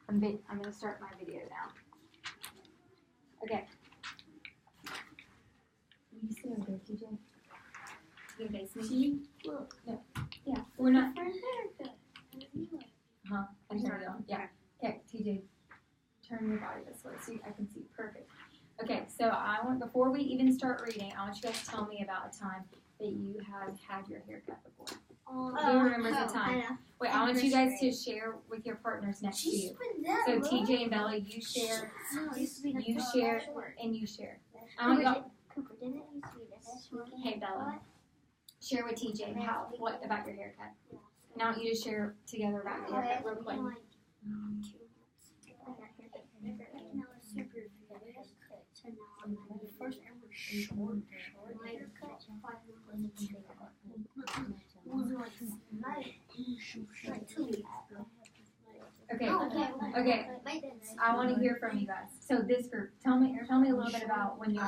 I'm going to start my video now. Okay. You sit over there, TJ. You can face me. See? Look. No. Yeah. We're not. Huh? I'm sorry, y'all. Yeah. Okay, TJ. Turn your body this way so I can see. Perfect. Okay, so before we even start reading, I want you guys to tell me about a time that you have had your hair cut before. Who remembers the time? Wait, I want you guys to share with your partners next to you. So TJ and Bella, you share, and you share. Cooper, didn't it used to be this? Hey Bella, share with TJ what about your haircut. And I want you to share together about your haircut real quick. First ever short haircut. Okay. I want to hear from you guys. So this group, tell me a little bit about when they're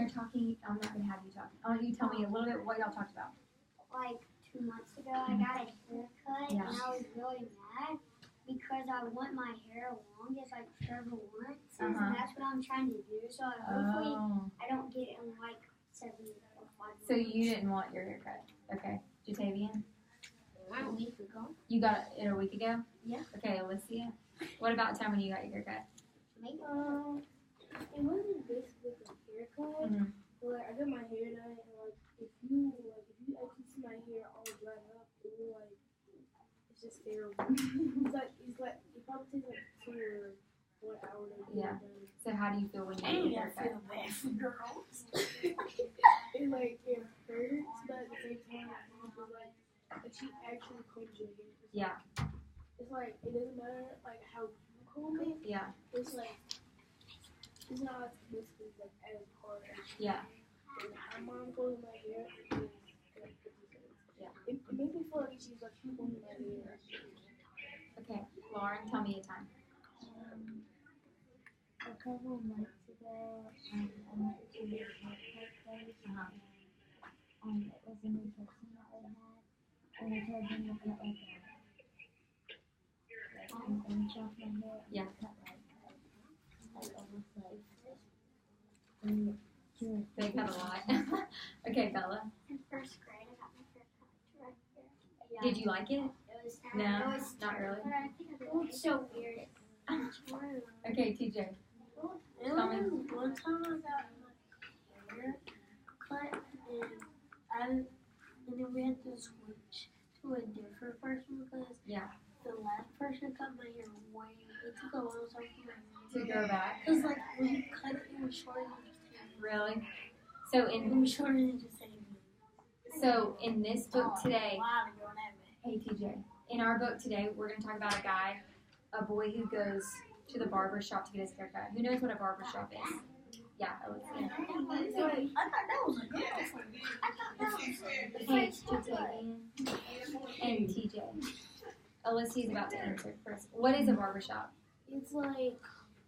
talking. I'm not gonna have you talk. I want you to tell me a little bit what y'all talked about. Like 2 months ago, I got a haircut, and I was really mad because I want my hair long as like Trevor wants, and that's what I'm trying to do. So hopefully I don't get it in like 7 or 5 months. So you didn't want your haircut, okay? Jatavian? A week ago. You got it a week ago? Yeah. Okay, Alicia. What about the time when you got your haircut? It wasn't basically a haircut, but I got my hair done, and like if you actually see my hair all dried up, it's just terrible. it's like it probably takes like 2 or 1 hour to get done. So how do you feel when you get your haircut? I feel bad for girls. it hurts, but at the same time, she actually combs your hair. Yeah. It's like it doesn't matter like how you comb it. Yeah. It's like it's not basically like as hard as yeah. And how mom combs my hair. Yeah. It made me feel like she's like combing my hair. Okay, Lauren, tell me a time. A couple of months ago, I went to a haircut place. It was a new person that I had, and I told them to cut like an inch off my hair. Yeah. Cut like almost like this. They cut a lot. Okay, Bella. In first grade, I got my hair cut right there. Yeah. Did you like it? It was No, it was not really. But I think it was so weird. Okay, TJ. It was one time I got my hair cut, and then we had to switch to a different person because the last person cut my hair way. It took a long time for my hair To go back. Because like when you cut it, it was shorter than just Really? So it was shorter than just So in this book today, hey TJ, in our book today, we're going to talk about a boy who goes to the barber shop to get his haircut. Who knows what a barber shop is? Yeah, Alicia. I thought that was a girl. Hey, Jatavian and TJ. Alicia's about to answer first. What is a barber shop? It's like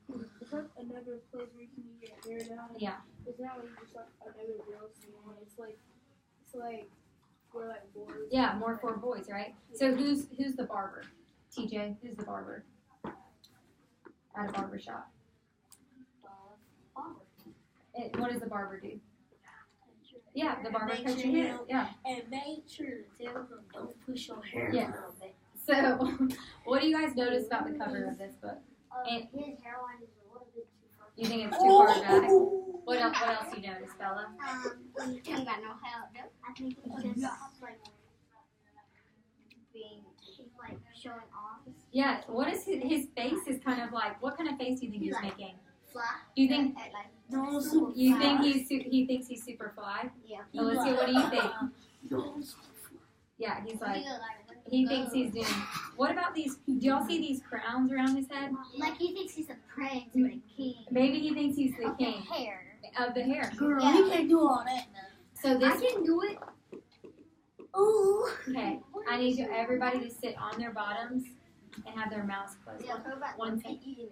another place where you can get your hair done. Yeah. It's not like just like another girl's salon. It's like for like boys. Yeah, more for boys, right? So who's the barber? TJ, who's the barber? At a barber shop. What does the barber do? Yeah, the barber cuts your hair. Yeah. And make sure to tell them don't push your hair. Yeah. So, what do you guys notice about the cover of this book? His hairline is a little bit too far. You think it's too far back? What else you notice, Bella? He ain't got no hair. I think he's just like being like showing off. Yeah. What is his face? Is kind of like. What kind of face do you think he's making? Fly. Do you think? You think he thinks he's super fly? Yeah. Alicia, what do you think? Yeah, he's like. He thinks he's doing. What about these? Do y'all see these crowns around his head? Like he thinks he's the prince or the king. Maybe he thinks he's the king. The hair. Of the hair. Girl, you can't do all that. So this. I can do it. Ooh. Okay, I need everybody to sit on their bottoms and have their mouths closed. One second.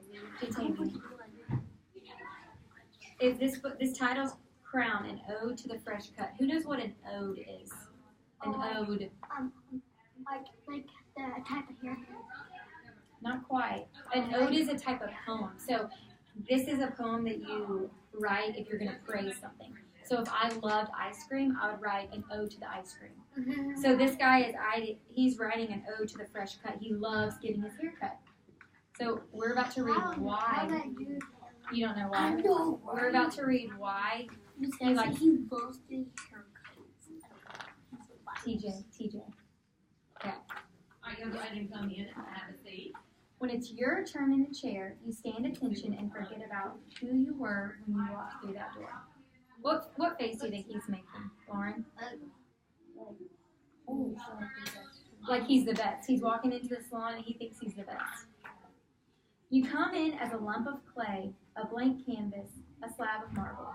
Is this title's Crown, an ode to the fresh cut? Who knows what an ode is? An ode. Like the type of hair. Not quite. An ode is a type of poem. So this is a poem that you write if you're going to praise something. So if I loved ice cream, I would write an ode to the ice cream. So this guy he's writing an ode to the fresh cut. He loves getting his hair cut. So we're about to read why. You don't know why. We're about to read why he likes TJ. Okay. All right, you'll go ahead and come in and have a seat. When it's your turn in the chair, you stand attention and forget about who you were when you walked through that door. What face do you think he's making, Lauren? Like he's the best. He's walking into the salon and he thinks he's the best. You come in as a lump of clay, a blank canvas, a slab of marble.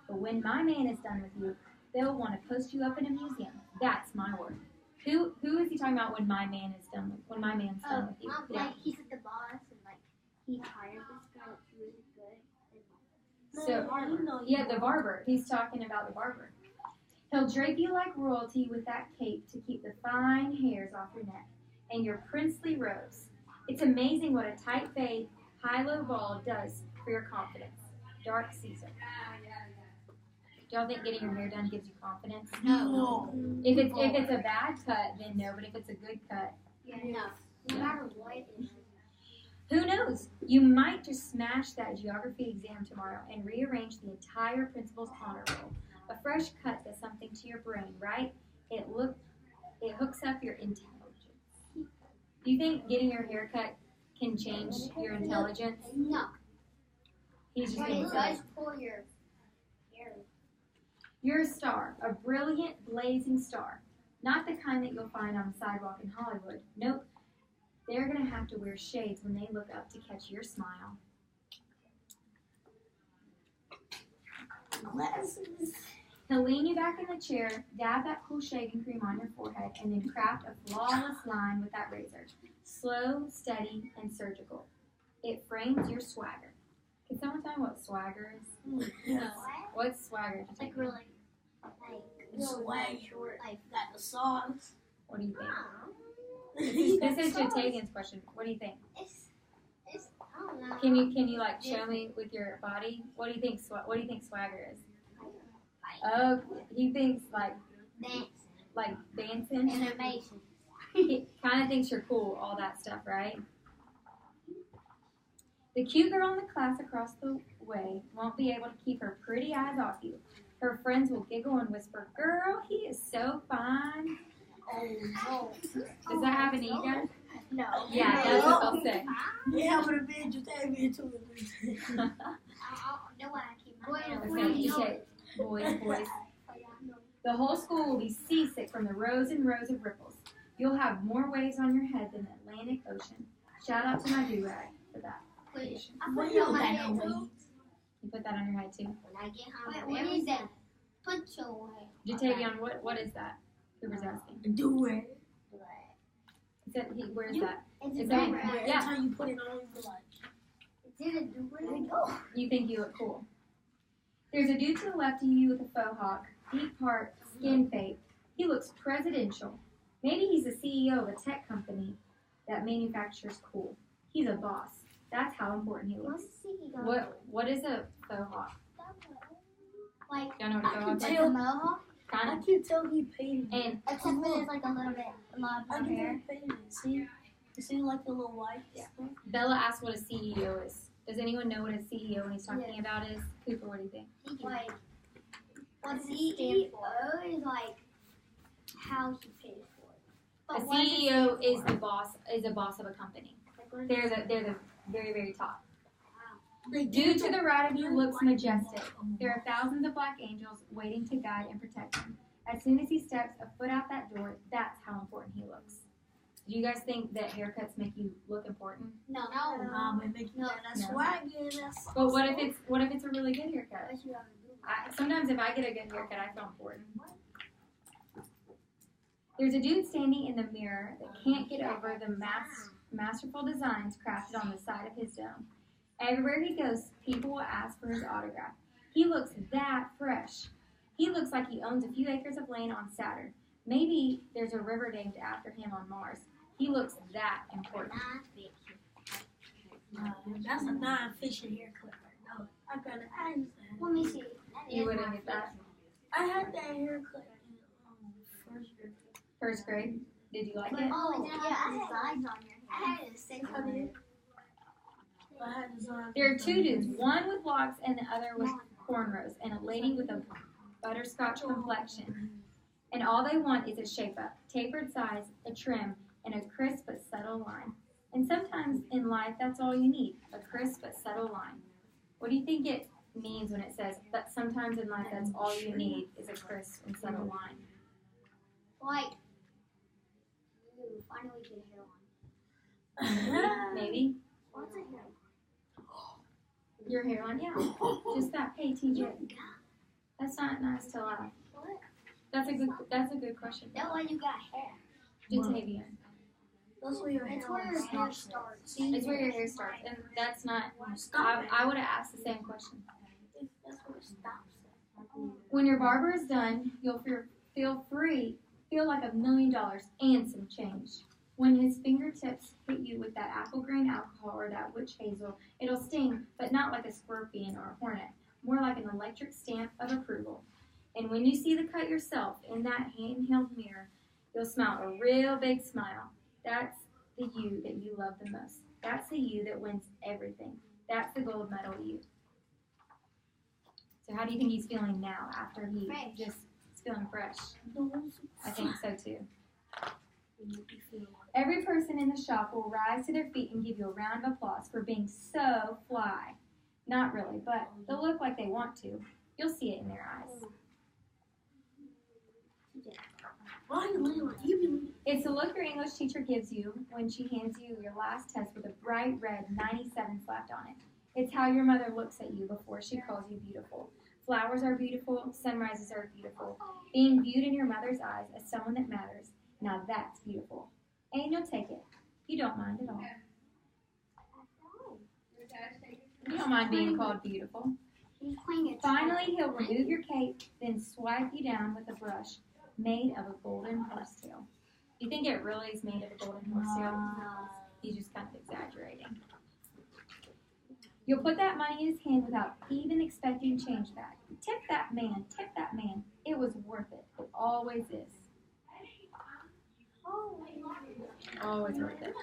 But when my man is done with you, they'll want to post you up in a museum. That's my word. Who is he talking about when my man is done with? When my man's done with you? Like he's at the boss and like he hired this guy that's really good. So the barber. He's talking about the barber. He'll drape you like royalty with that cape to keep the fine hairs off your neck and your princely robes. It's amazing what a tight fade, high-low ball does for your confidence. Dark Caesar. Do y'all think getting your hair done gives you confidence? No. If it's a bad cut, then no. But if it's a good cut, No. No matter what it is. who knows? You might just smash that geography exam tomorrow and rearrange the entire principal's honor roll. A fresh cut does something to your brain, right? It hooks up your intelligence. Do you think getting your hair cut can change your intelligence? No. He's just But being it silly. does pull your hair. You're a star, a brilliant, blazing star. Not the kind that you'll find on the sidewalk in Hollywood. Nope. They're going to have to wear shades when they look up to catch your smile. Glasses. He'll lean you back in the chair, dab that cool shaving cream on your forehead, and then craft a flawless line with that razor. Slow, steady, and surgical. It frames your swagger. Can someone tell me what swagger is? Yeah. What's swagger? It's like really, like, Swag. short, like, Got the sauce. What do you think? This is Jatavian's question. What do you think? it's, I don't know. Can you like show me with your body? What do you think? What do you think swagger is? Oh, he thinks like dancing. And amazing. He kind of thinks you're cool, all that stuff, right? The cute girl in the class across the way won't be able to keep her pretty eyes off you. Her friends will giggle and whisper, "Girl, he is so fine." Oh, no. Does that happen to you guys? No. Yeah, that's what they'll say. Yeah, but a bitch with that bitch too. I don't know why I keep Okay, boys. The whole school will be seasick from the rows and rows of ripples. You'll have more waves on your head than the Atlantic Ocean. Shout out to my do-rag for that. Wait, I put it on my head too. You put that on your head too. When I get home every day, put your away. Jatavian, what is that? Who was asking? Do it. Where's that? It's Is a that- do-rag. Every Yeah. time you put it on, you be like, Is it a do-rag? Oh. You think you look cool. There's a dude to the left of you with a faux hawk, deep heart, skin fade. He looks presidential. Maybe he's the CEO of a tech company that manufactures cool. He's a boss. That's how important he looks. What is a faux hawk? Like, Y'all know what a faux hawk is? like a mohawk? I Kind of. can tell he painted it. And Except for there's like a little bit, a lot I of can tell hair. he painted it. See? You see like the little white stuff? Bella asked what a CEO is. Does anyone know what a CEO when he's talking about is? Cooper, what do you think? Like, what CEO is like how he pays for it. A But what does it CEO stand is for? the boss of a company. Like, what They're does the very, very top. They Dude to the right of you looks majestic. There are thousands of black angels waiting to guide and protect him. As soon as he steps a foot out that door, that's how important he looks. Do you guys think that haircuts make you look important? No. It make you that No. swag in. That's But what if it's a really good haircut? What you gotta do? Sometimes if I get a good haircut, I feel important. There's a dude standing in the mirror that can't get over the masterful designs crafted on the side of his dome. Everywhere he goes, people will ask for his autograph. He looks that fresh. He looks like he owns a few acres of land on Saturn. Maybe there's a river named after him on Mars. He looks that important. That's a non-efficient haircut. No, I got it. I understand. Let me see. You wouldn't get that. I had that haircut in first grade. First grade. Did you like it? Oh, yeah, I had designs on your hair. I had a six on it. I had designs. There are two dudes, one with locks and the other with cornrows, and a lady with a butterscotch complexion. And all they want is a shape-up, tapered size, a trim, and a crisp but subtle line. And sometimes in life, that's all you need, a crisp but subtle line. What do you think it means when it says that sometimes in life, that's all you need is a crisp and subtle line? Like, ooh, finally get a hairline. Maybe? What's a hairline? Your hairline? Yeah. Just that. Hey, TJ. That's not nice to laugh. What? That's a good question. That way you got hair. Jatavian. That's where your It's hair where your hair starts. It's where your hair starts, and that's not. Stop it. I would have asked the same question. That's where it stops. When your barber is done, you'll feel like $1 million and some change. When his fingertips hit you with that apple green alcohol or that witch hazel, it'll sting, but not like a scorpion or a hornet, more like an electric stamp of approval. And when you see the cut yourself in that handheld mirror, you'll smile a real big smile. That's the you that you love the most. That's the you that wins everything. That's the gold medal you. So how do you think he's feeling now after he just is feeling fresh? I think so too. Every person in the shop will rise to their feet and give you a round of applause for being so fly. Not really, but they'll look like they want to. You'll see it in their eyes. Why are you leaving? You be It's the look your English teacher gives you when she hands you your last test with a bright red 97 slapped on it. It's how your mother looks at you before she calls you beautiful. Flowers are beautiful, sunrises are beautiful. Being viewed in your mother's eyes as someone that matters, now that's beautiful. And you'll take it. You don't mind at all. You don't mind being called beautiful. He's playing it. Finally, he'll remove your cape, then swipe you down with a brush made of a golden horsetail. Do you think it really is made of a golden horsetail? He's just kind of exaggerating. You'll put that money in his hand without even expecting change back. Tip that man, tip that man. It was worth it. It always is. Always worth it.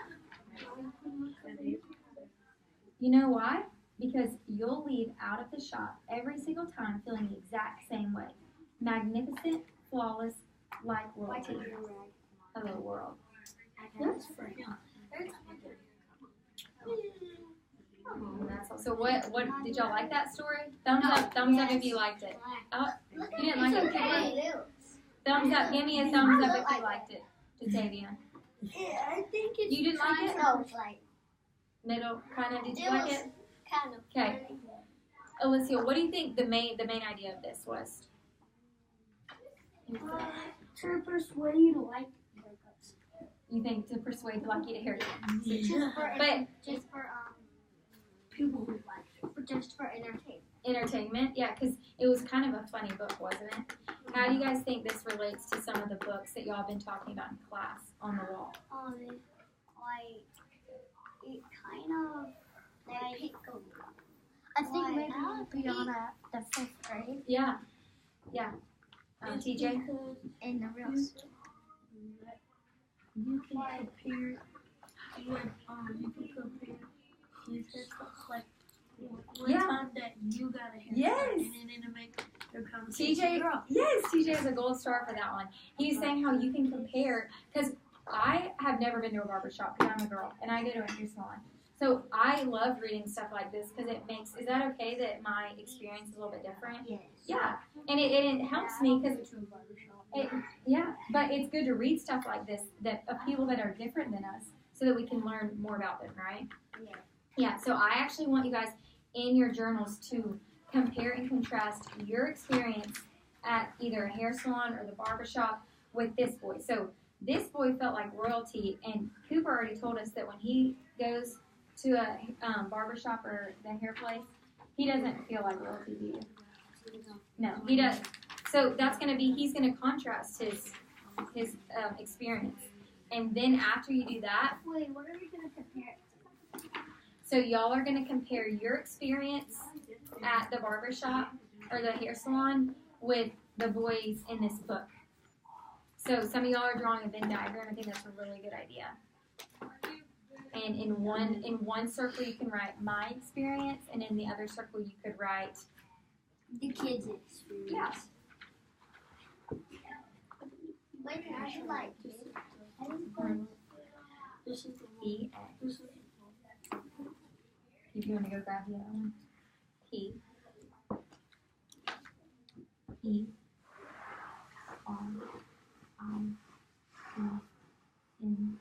You know why? Because you'll leave out of the shop every single time feeling the exact same way. Magnificent, flawless, like royalty. Hello, world. That's for him. That's all. So what did y'all like that story? Thumbs up if you liked it. Oh, you didn't like it, Cooper? Thumbs up. Give me a thumbs up if you liked it. Jatavian. Yeah, I think it's. You didn't like it? No, it's like Middle, kind of. Did you like it? kind of. Okay. Alicia, what do you think the main idea of this was? To persuade you to like haircuts. You think to persuade to like you to haircut? But just for People who like it. just for entertainment. Entertainment, yeah, because it was kind of a funny book, wasn't it? How do you guys think this relates to some of the books that y'all have been talking about in class on the wall? Like it kind of like I think Why maybe not? beyond the 5th grade Yeah. TJ? in the real school. You can compare what you can compare these haircuts like one Yeah. time that you got a haircut Yes. and then it'll make your conversation TJ, grow. yes, TJ is a gold star for that one. He's saying how you can compare, because I have never been to a barber shop because I'm a girl and I go to a hair salon. So I love reading stuff like this because it makes, is that okay that my experience is a little bit different? yes. Yeah, and it helps me because but it's good to read stuff like this that of people that are different than us so that we can learn more about them, right? Yeah. Yeah, so I actually want you guys in your journals to compare and contrast your experience at either a hair salon or the barber shop with this boy. So this boy felt like royalty, and Cooper already told us that when he goes to a barber shop or the hair place, he doesn't feel like royalty, do you? No, he does. So that's going to be, he's going to contrast his experience. And then after you do that, Wait, what are we gonna compare it So y'all are going to compare your experience at the barbershop or the hair salon with the boys in this book. So some of y'all are drawing a Venn diagram. I think that's a really good idea. And in one circle you can write my experience, and in the other circle you could write the kids' experience. Yeah. Wait, I should like E A. If you want to go grab the other one. P E R I E N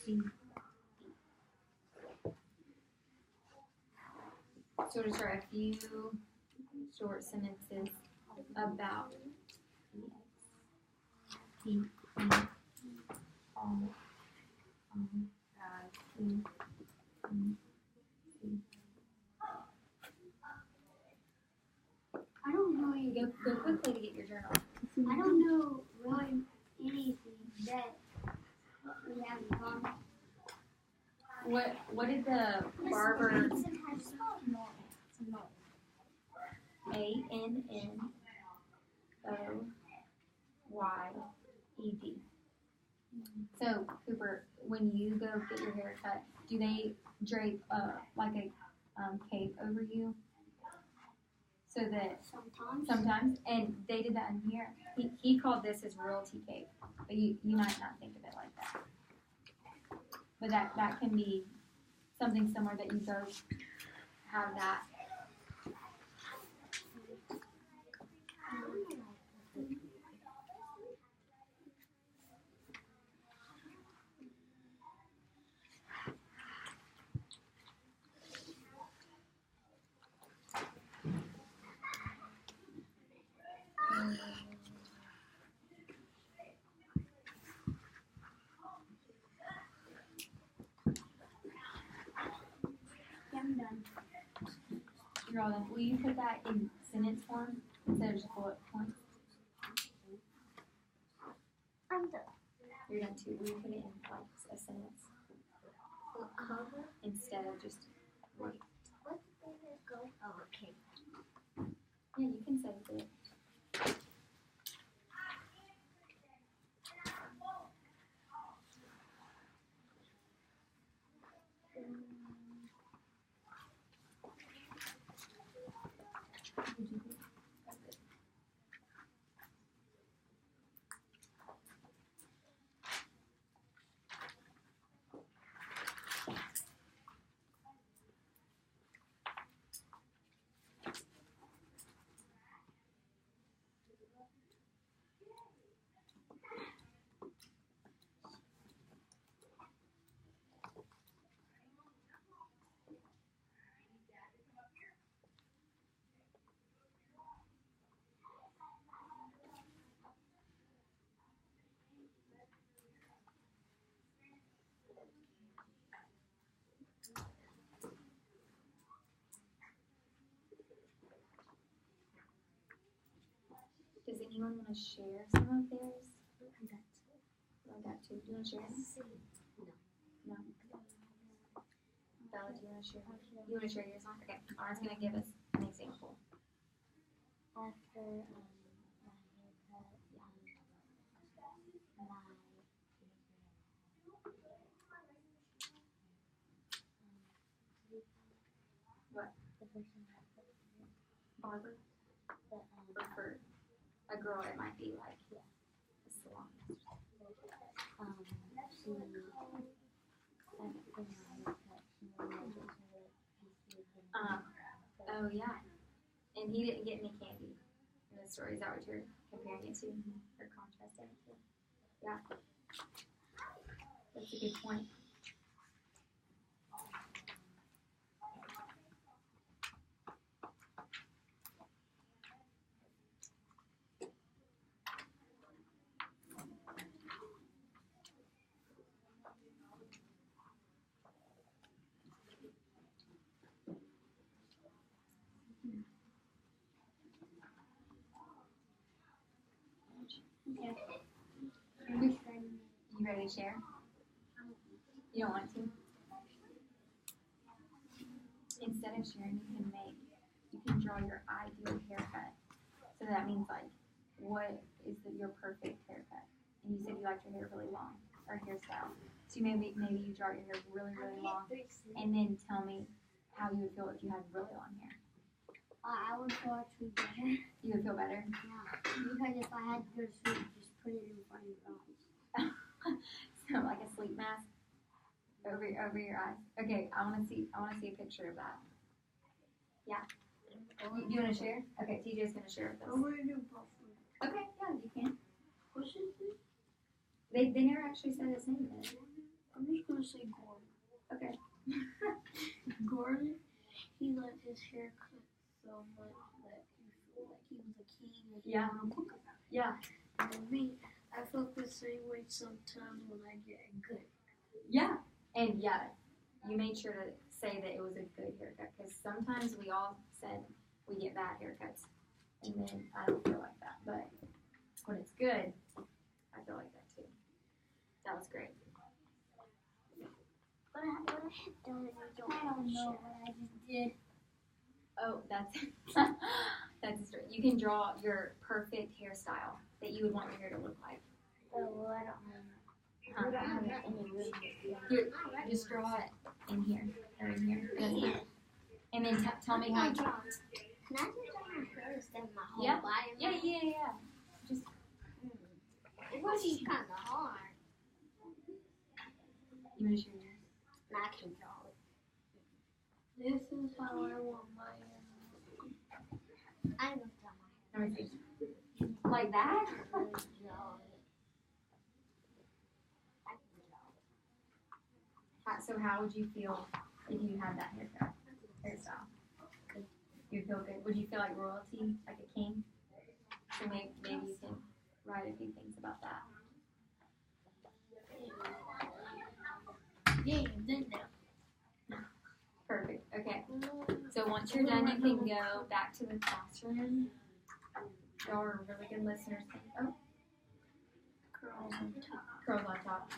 C. So to start a few short sentences about P E R I E N C. I don't really Go quickly to get your journal. I don't know really anything that we haven't done. What did the barber ANNOYED? So Cooper, when you go get your hair cut, do they drape like a cape over you? So that sometimes, and they did that in here. He called this his royalty cape, but you might not think of it like that. But that can be something similar that you both have that. I'm done. You're all done. Will you put that in sentence form instead of just bullet points? I'm done. You're done too. Will you put it in like a sentence Cover? instead of just word? What did it go? Oh, okay. Yeah, you can say it. Does anyone want to share some of theirs? I got two. Do you want to share them? No. Bella, do you want to share? You want to share yours on? Okay. Lauren's going to give us an example. After my haircut, What? the person that put Barber? the Or for a girl, it might be like, a salon. she after my haircut, she wanted to Oh, yeah. And he didn't get any candy in the story. Is that what you're comparing it to? Or contrasting it to? Yeah. That's a good point. You ready to share? You don't want to? instead of sharing, you can draw your ideal haircut. So that means like, what is your perfect haircut? And you said you liked your hair really long, or hairstyle. So maybe you draw your hair really, really long, and then tell me how you would feel if you had really long hair. I would feel actually better. You would feel better? Yeah. Because if I had to go to sleep, just put it in front of your eyes. So like a sleep mask over your eyes. Okay, I want to see a picture of that. Yeah. You want to share? Okay, TJ's gonna share with us. I'm gonna do both. Okay, yeah, you can. What's his name? They never actually said his name yet. I'm just gonna say Gordon. Okay. Gordon, he let his hair cut so much that he felt like he was a king and he Yeah. wanted to cook. Yeah. And me, I felt the same way sometimes when I get a good. Yeah. And yeah, you made sure to say that it was a good haircut, because sometimes we all said we get bad haircuts, and then I don't feel like that. But when it's good, I feel like that too. That was great. But I don't know what I just did. Oh, that's that's straight. You can draw your perfect hairstyle that you would want your hair to look like. Oh, well, I don't know. Huh? I don't have any room. Here, just draw it in here or in here. That's fine. And then tell me how you. Can I just draw my hair instead of my whole Yeah. body? Yeah. Just It was just kind of hard. you want to show yours? And I can draw it. This is how I want my hair. I can draw my Let me see. Like that? hair. I can draw it. So how would you feel if you had that hairstyle? You'd feel good. Would you feel like royalty, like a king? So maybe you can write a few things about that. Yeah, then now. Perfect. Okay. So once you're done, you can go back to the classroom. Y'all are really good listeners. Oh, Curls on top. curls on top.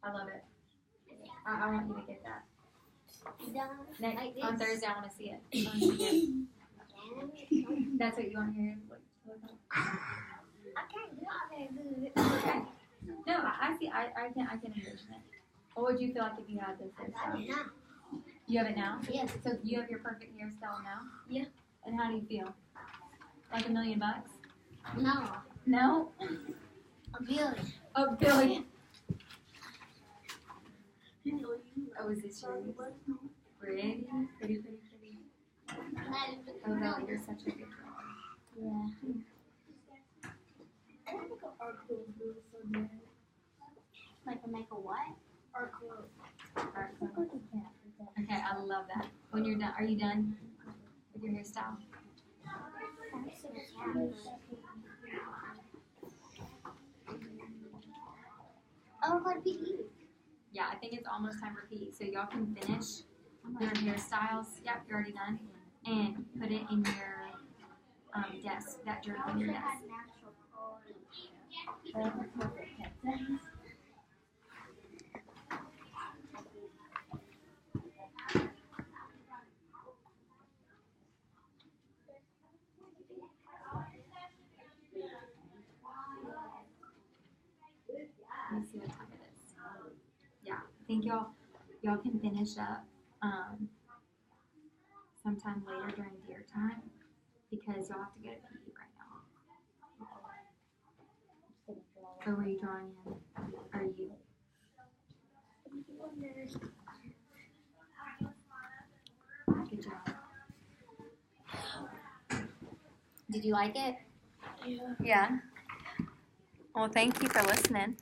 I love it. I want you to get that. Done. Next, Like on this. Thursday, I want to see it. I wanna see it. That's what you want your hair to look like? I can't draw that good. Okay. No, I see. I can envision it. What would you feel like if you had this hairstyle? Now. You have it now? Yes. So you have your perfect hairstyle now? Yeah. And how do you feel? Like $1 million? No. No? A billion. A billion. You know, you Oh, is this yours? Pretty. Not even Oh, no, you're such a good girl. Yeah. I think our clothes really so good. like to make a what? Our clothes. Alright, cool. Okay, I love that. When you're done, are you done with your hairstyle? Oh, go to PE. Yeah, I think it's almost time for PE. So y'all can finish your hairstyles. Yep, you're already done. And put it in your desk, that journal in your desk. Let me see what time it is. Yeah, I think y'all can finish up sometime later during deer time, because y'all have to go to PE right now. So were you drawing in? Are you? Good job. Did you like it? Yeah. Yeah. Well, thank you for listening.